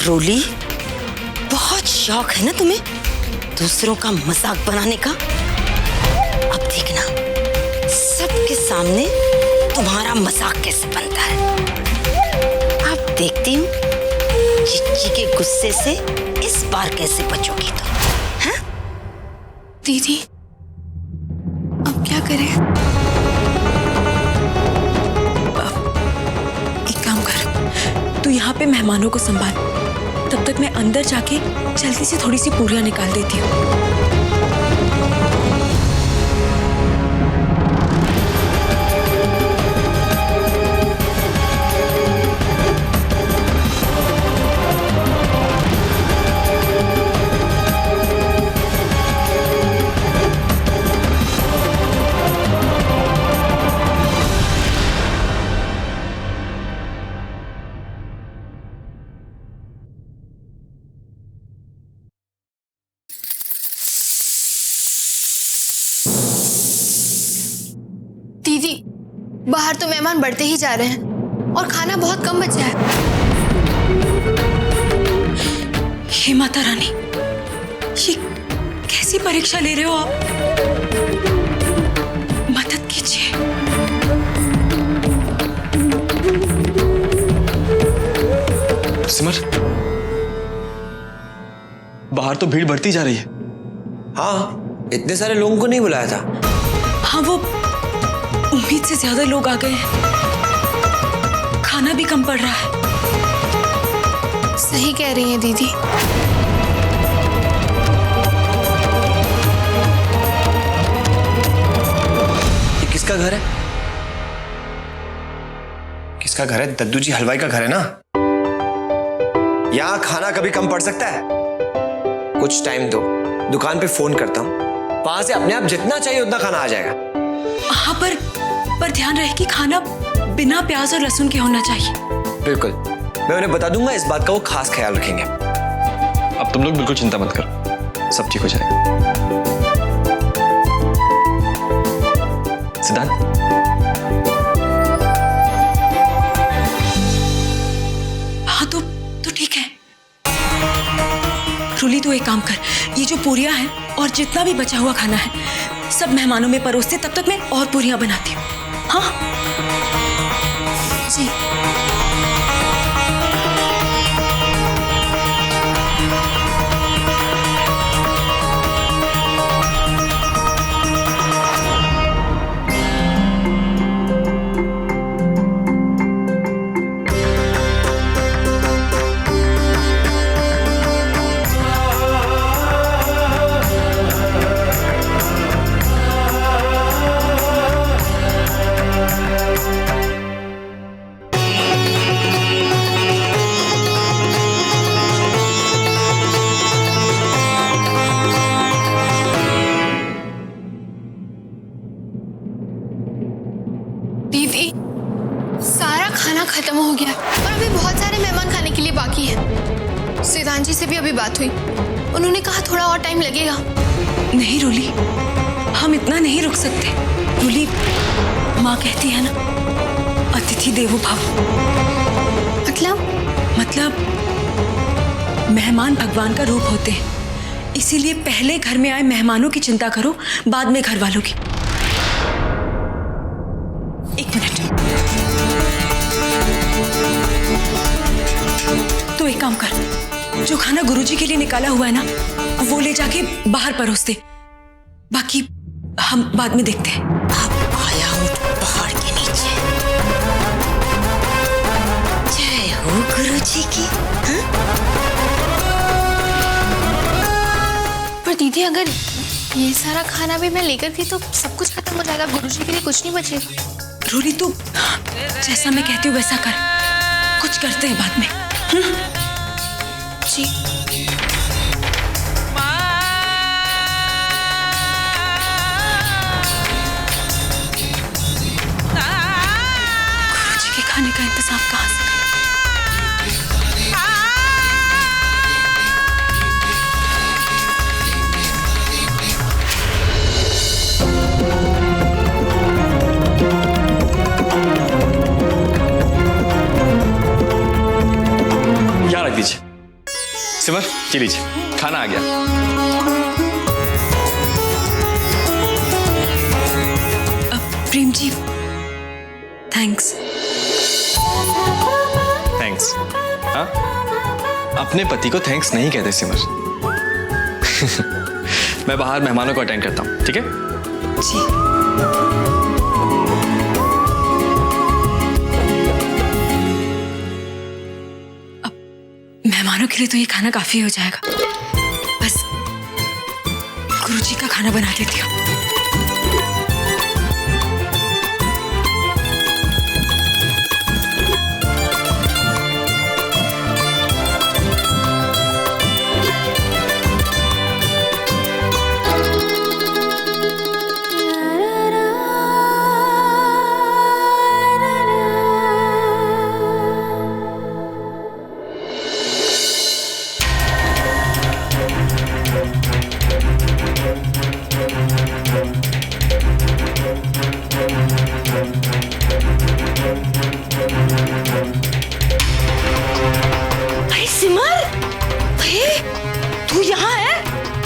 रोली, बहुत शौक है ना तुम्हें दूसरों का मजाक बनाने का। अब देखना सबके सामने तुम्हारा मजाक कैसे बनता है। अब देखती हूँ चिच्ची के गुस्से से इस बार कैसे बचोगी तुम। हाँ दीदी, अब क्या करें? एक काम कर, तू यहाँ पे मेहमानों को संभाल, तब तक मैं अंदर जाके जल्दी से थोड़ी सी पूरियां निकाल देती हूँ। दीदी, बाहर तो मेहमान बढ़ते ही जा रहे हैं और खाना बहुत कम बचा है। हे माता रानी, ये कैसी परीक्षा ले रहे हो आप? मदद कीजिए। सिमर, बाहर तो भीड़ बढ़ती जा रही है। हाँ, इतने सारे लोगों को नहीं बुलाया था। हाँ, वो उम्मीद से ज्यादा लोग आ गए हैं, खाना भी कम पड़ रहा है। सही कह रही हैं दीदी। ये किसका घर है? किसका घर है? दद्दू जी हलवाई का घर है ना? यहाँ खाना कभी कम पड़ सकता है? कुछ टाइम दो, दुकान पे फोन करता हूँ, वहां से अपने आप जितना चाहिए उतना खाना आ जाएगा। हाँ, पर ध्यान रहे कि खाना बिना प्याज और लहसुन के होना चाहिए। बिल्कुल, मैं उन्हें बता दूंगा, इस बात का वो खास ख्याल रखेंगे। अब तुम लोग बिल्कुल चिंता मत करो, सब ठीक हो जाएगा। सिद्धांत, हाँ तो ठीक है। रूली, तू एक काम कर, ये जो पूरियां हैं और जितना भी बचा हुआ खाना है सब मेहमानों में परोस दे, तब तक मैं और पूरियां बनाती हूँ। हाँ जी। दीदी, सारा खाना खत्म हो गया और अभी बहुत सारे मेहमान खाने के लिए बाकी हैं। सिद्धांत जी से भी अभी बात हुई, उन्होंने कहा थोड़ा और टाइम लगेगा। नहीं रूली, हम इतना नहीं रुक सकते। रूली, माँ कहती है ना, अतिथि देवो भव। मतलब मेहमान भगवान का रूप होते हैं, इसीलिए पहले घर में आए मेहमानों की चिंता करो, बाद में घर वालों की। एक मिनट, तो एक काम कर, जो खाना गुरुजी के लिए निकाला हुआ है ना, वो ले जाके बाहर परोस दे, बाकी हम बाद में देखते हैं। अब आया हूँ पहाड़ के नीचे। जय हो गुरुजी की। हाँ? पर दीदी, अगर ये सारा खाना भी मैं लेकर थी तो सब कुछ खत्म हो जाएगा, गुरुजी के लिए कुछ नहीं बचेगा। रूली, तू जैसा मैं कहती हूँ वैसा कर, कुछ करते हैं बाद में। जी। गुरुजी के खाने का इंतजाम कहाँ से करें? यहाँ रख दीजिए। ये लीजिए, खाना आ गया। प्रेम जी, थैंक्स। थैंक्स? हाँ, अपने पति को थैंक्स नहीं कहते सिमर। मैं बाहर मेहमानों को अटेंड करता हूँ, ठीक है? जी। मेहमानों के लिए तो ये खाना काफी हो जाएगा। बस गुरुजी का खाना बना देती हूँ।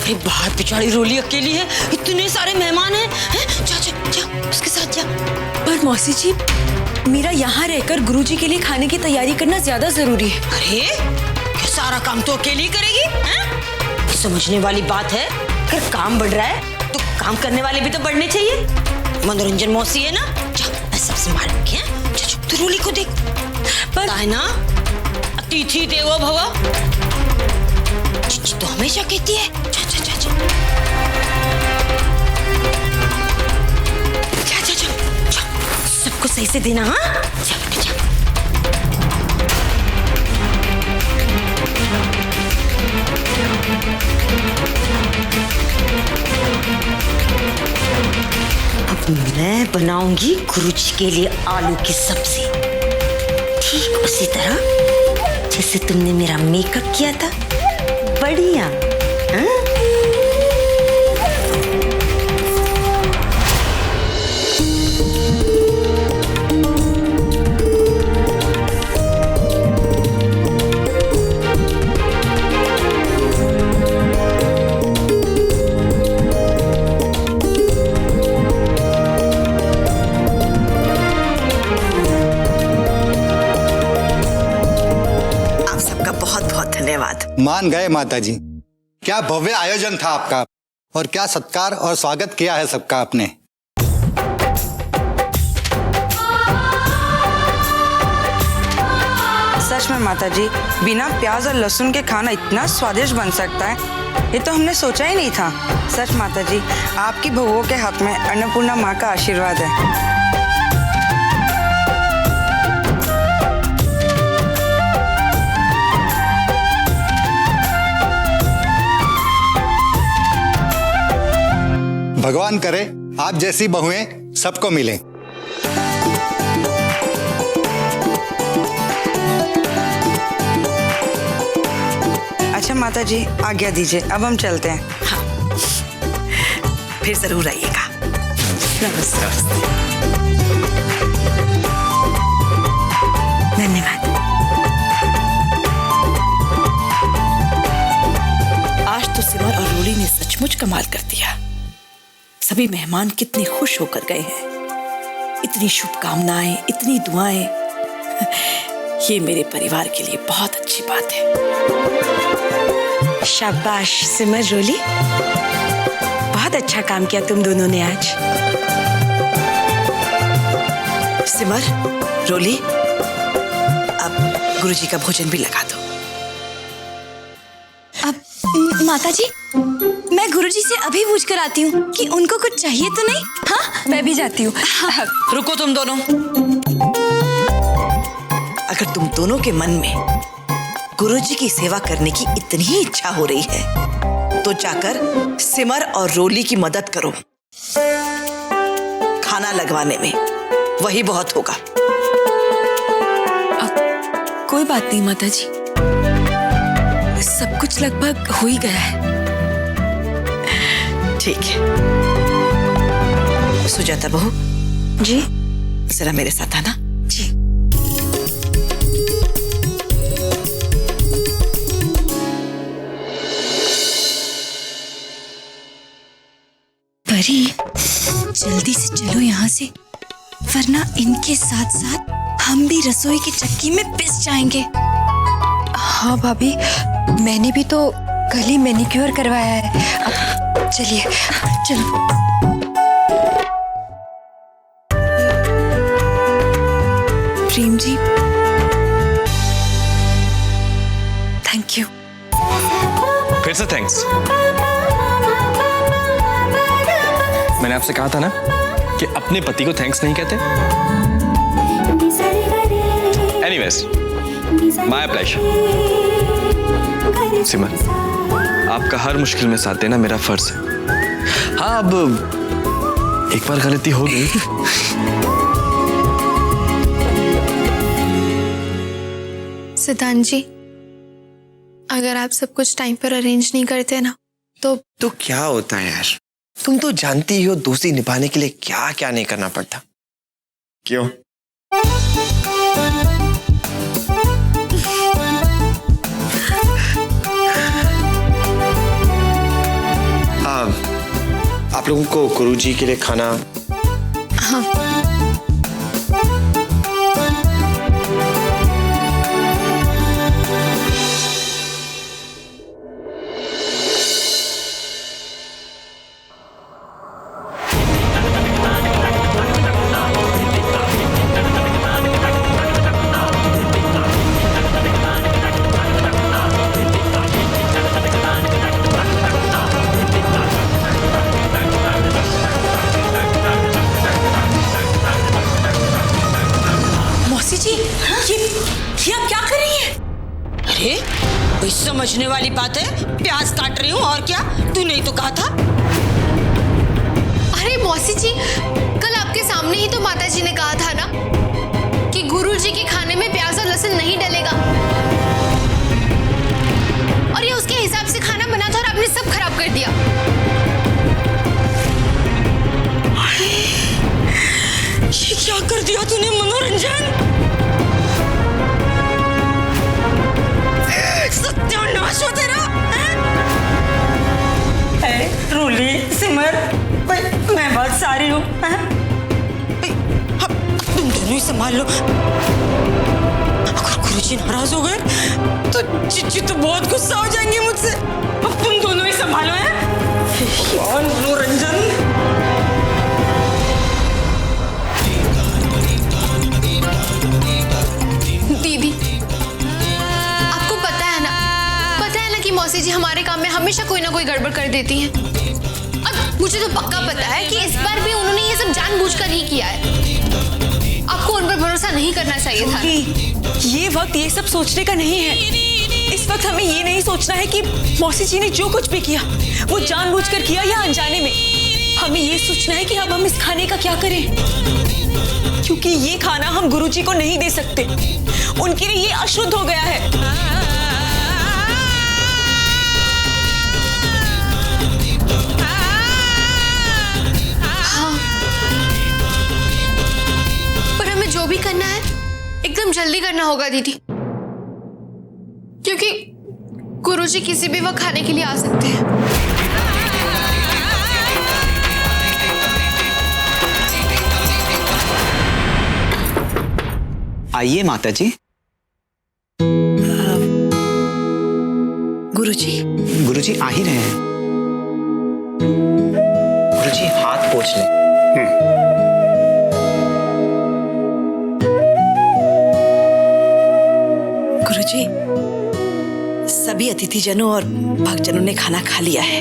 अरे बाहर बेचारी रोली अकेली है, इतने सारे मेहमान हैं। जा जा जा उसके साथ जा। पर मौसी जी, मीरा यहाँ रहकर गुरुजी के लिए खाने की तैयारी करना ज्यादा जरूरी है। अरे क्या सारा काम तो अकेली करेगी? हैं? समझने वाली बात है। अगर काम बढ़ रहा है तो काम करने वाले भी तो बढ़ने चाहिए। मनोरंजन मौसी है ना, जा मैं सब संभाल रखी है। तो रोली को देख, पर है ना अतिथि देवो भव, तो हमेशा कहती है। जा जा जा जा जा जा जा, जा। सबको सही से देना। हाँ जा बेटा जा। अब मैं बनाऊंगी गुरुजी के लिए आलू की सब्जी, ठीक उसी तरह जैसे तुमने मेरा मेकअप किया था। बढ़िया। हाँ? आप सबका बहुत बहुत धन्यवाद। मान गए माताजी, क्या भव्य आयोजन था आपका, और क्या सत्कार और स्वागत किया है सबका आपने। सच में माताजी, बिना प्याज और लहसुन के खाना इतना स्वादिष्ट बन सकता है, ये तो हमने सोचा ही नहीं था। सच माताजी, आपकी बहुओं के हाथ में अन्नपूर्णा माँ का आशीर्वाद है। भगवान करे आप जैसी बहुएं सबको मिलें। अच्छा माताजी, आज्ञा दीजिए, अब हम चलते हैं। हाँ। फिर जरूर आइएगा। नमस्कार। धन्यवाद। आज तो सिमर और रोली ने सचमुच कमाल कर दिया। सभी मेहमान कितने खुश होकर गए हैं। इतनी शुभकामनाएं, इतनी दुआएं, ये मेरे परिवार के लिए बहुत अच्छी बात है। शाबाश सिमर रोली, बहुत अच्छा काम किया तुम दोनों ने आज। सिमर रोली, अब गुरुजी का भोजन भी लगा दो। अब माताजी, मैं गुरुजी से अभी पूछ कर आती हूँ कि उनको कुछ चाहिए तो नहीं। हाँ, मैं भी जाती हूँ। रुको तुम दोनों। अगर तुम दोनों के मन में गुरुजी की सेवा करने की इतनी ही इच्छा हो रही है तो जाकर सिमर और रोली की मदद करो खाना लगवाने में, वही बहुत होगा। कोई बात नहीं माताजी, सब कुछ लगभग हो ही गया है। ठीक है। सुजाता बहू जी। जरा मेरे साथ आना। जी। परी, जल्दी से चलो यहाँ से, वरना इनके साथ साथ हम भी रसोई की चक्की में पिस जाएंगे। हाँ भाभी, मैंने भी तो कल ही मैनिक्योर करवाया है। अब चलिए, चलो। Prem ji, thank you. फिर से थैंक्स। मैंने आपसे कहा था ना कि अपने पति को थैंक्स नहीं कहते। Anyways, my pleasure. सिमर, आपका हर मुश्किल में साथ देना मेरा फर्ज है। हाँ, अब एक बार गलती हो गई। सिद्धांत जी, अगर आप सब कुछ टाइम पर अरेंज नहीं करते ना तो क्या होता है यार, तुम तो जानती ही हो दोस्ती निभाने के लिए क्या क्या नहीं करना पड़ता। क्यों? आप लोगों को गुरुजी के लिए खाना। हाँ, ये आप क्या कर रही हैं? अरे कोई समझने वाली बात है, प्याज काट रही हूँ और क्या, तू नहीं तो कहा था। अरे मौसी जी, कल आपके सामने ही तो माता जी ने कहा था ना कि गुरुजी के खाने में प्याज और लहसुन नहीं डलेगा, और ये उसके हिसाब से खाना बना था और आपने सब खराब कर दिया। ये क्या कर दिया तूने मनोरंजन? सत्यानाश हो तेरा। रूली, सिमर, मैं बहुत सारी हूँ। तुम दोनों ही संभाल लो। अगर गुरुजी नाराज हो गए तो चिच्ची तो बहुत गुस्सा हो जाएंगे मुझसे। अब तुम दोनों ही संभालो। है मनोरंजन। दीदी, आपको पता है ना कि मौसी जी हमारे काम में हमेशा कोई ना कोई गड़बड़ कर देती हैं। अब मुझे तो पक्का पता है कि इस बार भी उन्होंने ये सब जानबूझकर ही किया है। आपको उन पर भरोसा नहीं करना चाहिए था। ये वक्त ये सब सोचने का नहीं है। इस वक्त हमें ये नहीं सोचना है कि मौसी जी ने जो कुछ भी किया वो जानबूझकर किया या अनजाने में। हमें ये सोचना है कि अब हम इस खाने का क्या करें, क्योंकि ये खाना हम गुरुजी को नहीं दे सकते। उनके लिए ये अशुद्ध हो गया है। जो भी करना है एकदम जल्दी करना होगा दीदी, क्योंकि गुरुजी किसी भी वक्त खाने के लिए आ सकते हैं। आइए माता जी। गुरुजी आ ही रहे हैं। गुरुजी हाथ पोंछ लें। गुरुजी, सभी अतिथिजनों और भक्तजनों ने खाना खा लिया है।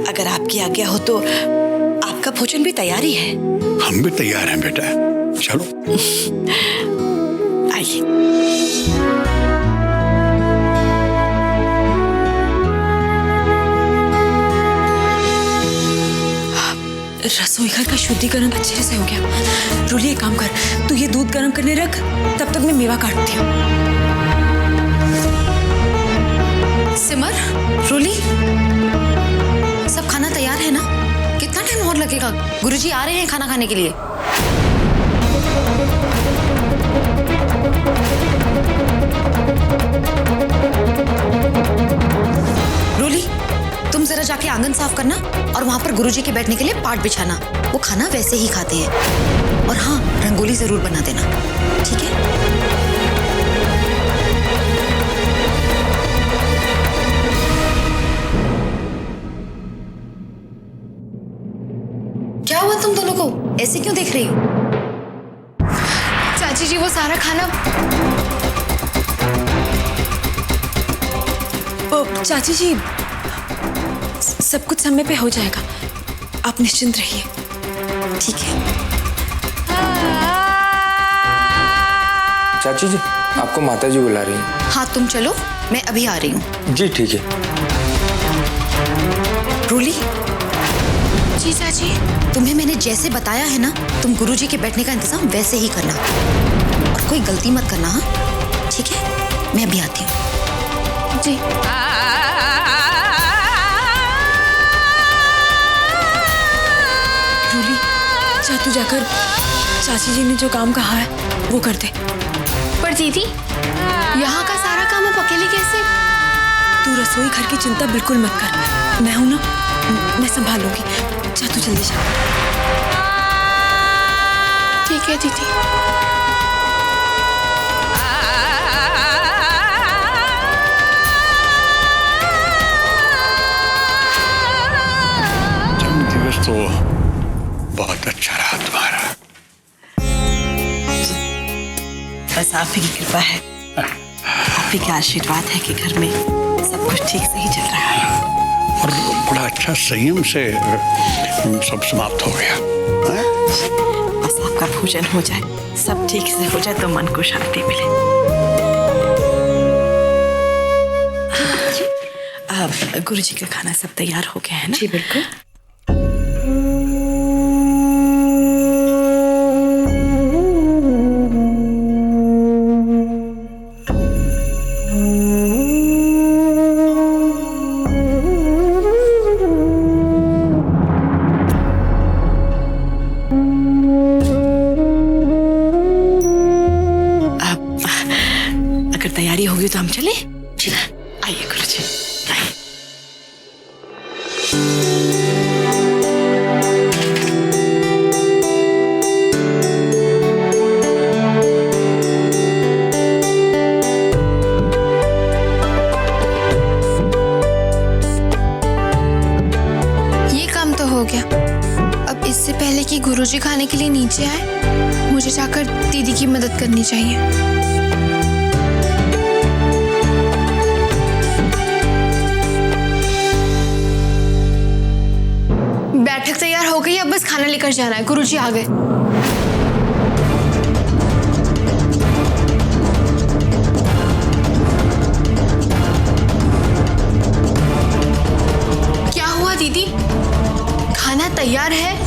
अगर आपकी आज्ञा हो तो आपका भोजन भी तैयार ही है। हम भी तैयार हैं बेटा, चलो। आइए। रसोई घर का शुद्धिकरण अच्छे से हो गया। रूली, एक काम कर, तू ये दूध गर्म करने रख, तब तक मैं मेवा काटती हूँ। सिमर, रूली, सब खाना तैयार है ना? कितना टाइम और लगेगा? गुरुजी आ रहे हैं खाना खाने के लिए। रूली, तुम जरा जाके आंगन साफ करना और वहां पर गुरुजी के बैठने के लिए पाट बिछाना। वो खाना वैसे ही खाते हैं। और हाँ, रंगोली जरूर बना देना, ठीक है? क्या हुआ तुम दोनों को? ऐसे क्यों देख रही हो? चाची जी, वो सारा खाना चाची जी, सब कुछ समय पे हो जाएगा, आप निश्चिंत रहिए। ठीक है। चाची जी, आपको माता जी बुला रही हैं। हाँ, तुम चलो, मैं अभी आ रही हूँ। जी ठीक है। रूली, जी चाची। तुम्हें मैंने जैसे बताया है ना, तुम गुरुजी के बैठने का इंतजाम वैसे ही करना और कोई गलती मत करना। हाँ, ठीक है? मैं अभी आती हूँ। जी। रूली, जा तू जाकर चाची जी ने जो काम कहा है वो कर दे। पर दीदी, यहाँ का सारा काम आप अकेले कैसे? तू रसोई घर की चिंता बिल्कुल मत कर, मैं हूं ना, मैं संभाल लूंगी। जा तू जल्दी जा। ठीक है दीदी। दिवस तो बहुत अच्छा रहा तुम्हारा। बस आप ही की कृपा है, आप ही का आशीर्वाद है कि घर में सब कुछ ठीक से ही चल रहा है। और बड़ा अच्छा संयम से सब समाप्त हो गया। बस आपका भोजन हो जाए, सब ठीक से हो जाए तो मन को शांति मिले। अब गुरुजी का खाना सब तैयार हो गया है ना? जी बिल्कुल। अगर तैयारी होगी तो हम चलें? जी आइए गुरुजी, आइए। ये काम तो हो गया। अब इससे पहले कि गुरुजी खाने के लिए नीचे आए, मुझे जाकर दीदी की मदद करनी चाहिए। बैठक तैयार हो गई, अब बस खाना लेकर जाना है। गुरुजी आ गए। क्या हुआ दीदी? खाना तैयार है